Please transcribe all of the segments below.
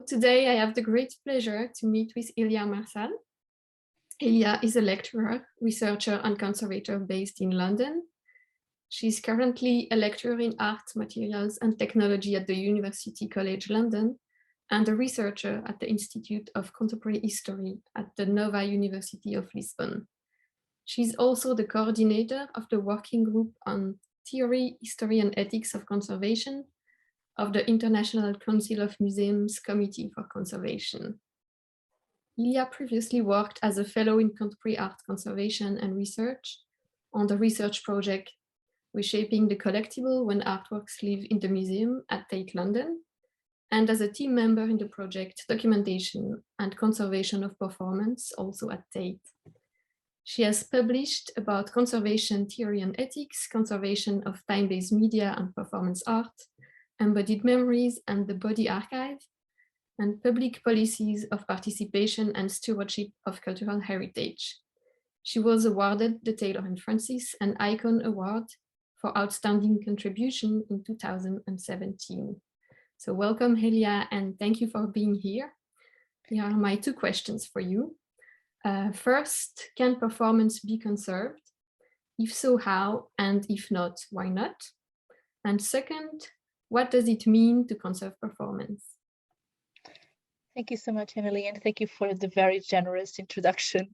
today I have the great pleasure to meet with Hélia Marçal. Hélia is a lecturer, researcher and conservator based in London. She's currently a lecturer in art, materials and technology at the University College London and a researcher at the Institute of Contemporary History at the Nova University of Lisbon. She's also the coordinator of the working group on theory, history and ethics of conservation of the International Council of Museums Committee for Conservation. Hélia previously worked as a fellow in contemporary art conservation and research on the research project Reshaping the Collectible When Artworks Live in the Museum at Tate London, and as a team member in the project Documentation and Conservation of Performance, also at Tate. She has published about conservation theory and ethics, conservation of time-based media and performance art, embodied memories and the body archive, and public policies of participation and stewardship of cultural heritage. She was awarded the Taylor and Francis and Icon Award for Outstanding Contribution in 2017. So welcome, Hélia, and thank you for being here. Here are my two questions for you. First, can performance be conserved? If so, how? And if not, why not? And second, what does it mean to conserve performance? Thank you so much, Emilie, and thank you for the very generous introduction.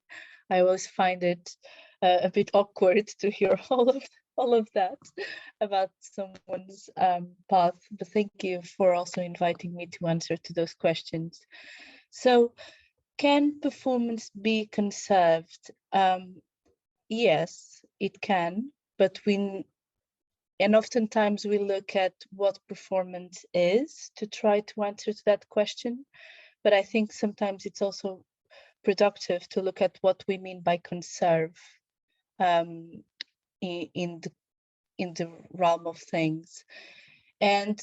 I always find it a bit awkward to hear all of that about someone's path, but thank you for also inviting me to answer to those questions. So, can performance be conserved? Yes, it can, but and oftentimes we look at what performance is to try to answer to that question. But I think sometimes it's also productive to look at what we mean by conserve in the realm of things. And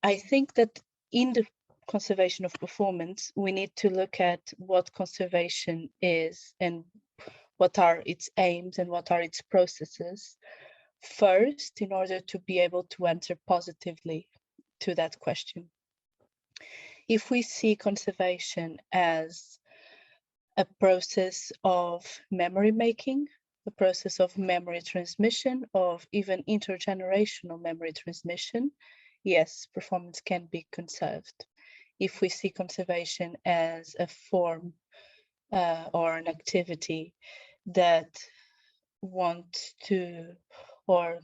I think that in the conservation of performance, we need to look at what conservation is and what are its aims and what are its processes first, in order to be able to answer positively to that question. If we see conservation as a process of memory making, a process of memory transmission, of even intergenerational memory transmission, yes, performance can be conserved. If we see conservation as a form or an activity that wants to or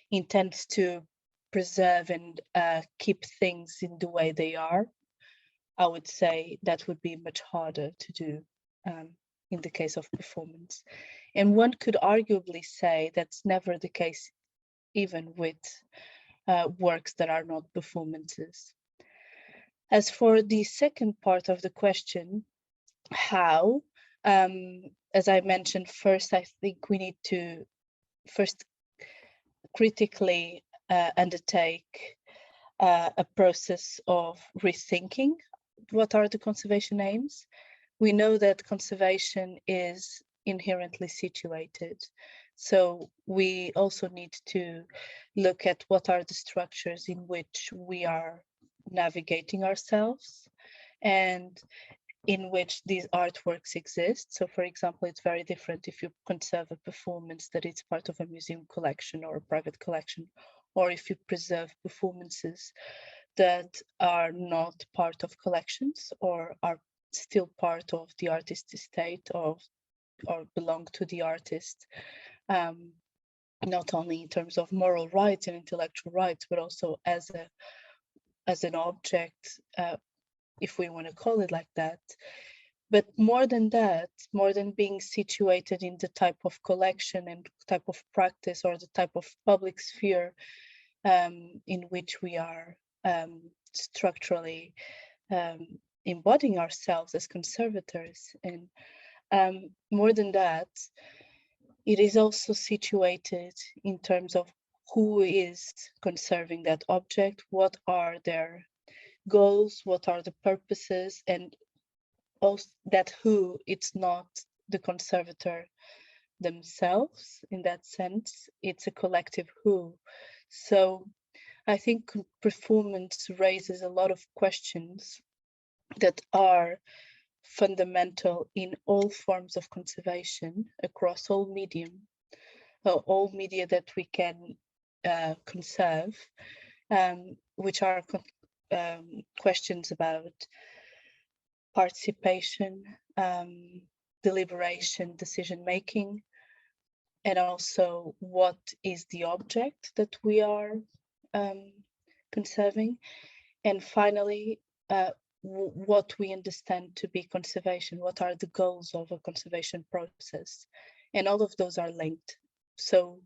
intends to preserve and keep things in the way they are, I would say that would be much harder to do in the case of performance. And one could arguably say that's never the case even with works that are not performances. As for the second part of the question, how, as I mentioned first, I think we need to first critically undertake a process of rethinking what are the conservation aims. We know that conservation is inherently situated. So we also need to look at what are the structures in which we are navigating ourselves and in which these artworks exist. So for example, it's very different if you conserve a performance that is part of a museum collection or a private collection, or if you preserve performances that are not part of collections or are still part of the artist's estate or belong to the artist, not only in terms of moral rights and intellectual rights, but also as an object, if we want to call it like that. But more than that, more than being situated in the type of collection and type of practice or the type of public sphere in which we are structurally embodying ourselves as conservators, and more than that, it is also situated in terms of who is conserving that object, what are their goals, what are the purposes, and also that who, it's not the conservator themselves in that sense, it's a collective who. So I think performance raises a lot of questions that are fundamental in all forms of conservation across all all media that we can conserve, which are questions about participation, deliberation, decision-making, and also what is the object that we are conserving, and finally, what we understand to be conservation, what are the goals of a conservation process, and all of those are linked. So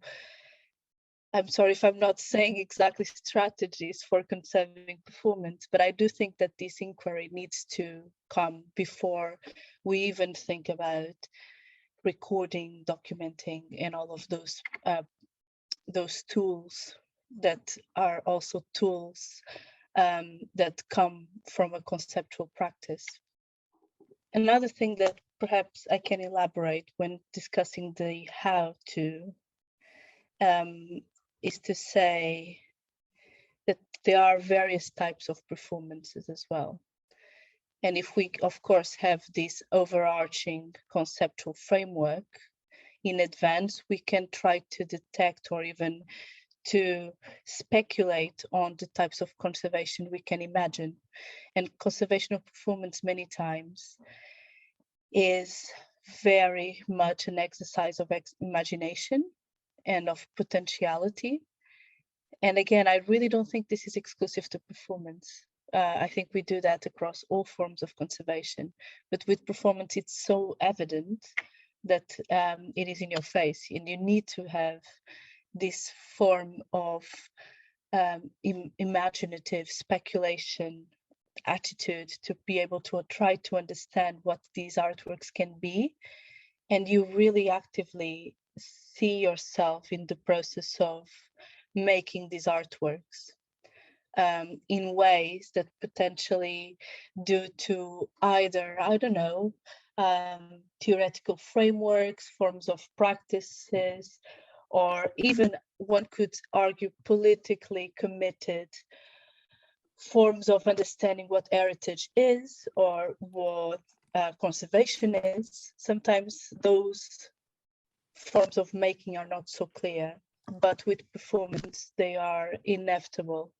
I'm sorry if I'm not saying exactly strategies for conserving performance, but I do think that this inquiry needs to come before we even think about recording, documenting, and all of those tools that are also tools that come from a conceptual practice. Another thing that perhaps I can elaborate when discussing the how to is to say that there are various types of performances as well. And if we, of course, have this overarching conceptual framework in advance, we can try to detect or even to speculate on the types of conservation we can imagine. And conservation of performance many times is very much an exercise of imagination and of potentiality. And again, I really don't think this is exclusive to performance. I think we do that across all forms of conservation, but with performance, it's so evident that it is in your face, and you need to have this form of imaginative speculation attitude to be able to try to understand what these artworks can be. And you really actively see yourself in the process of making these artworks in ways that potentially due to either, I don't know, theoretical frameworks, forms of practices, or even one could argue politically committed forms of understanding what heritage is or what conservation is. Sometimes those forms of making are not so clear, but with performance, they are inevitable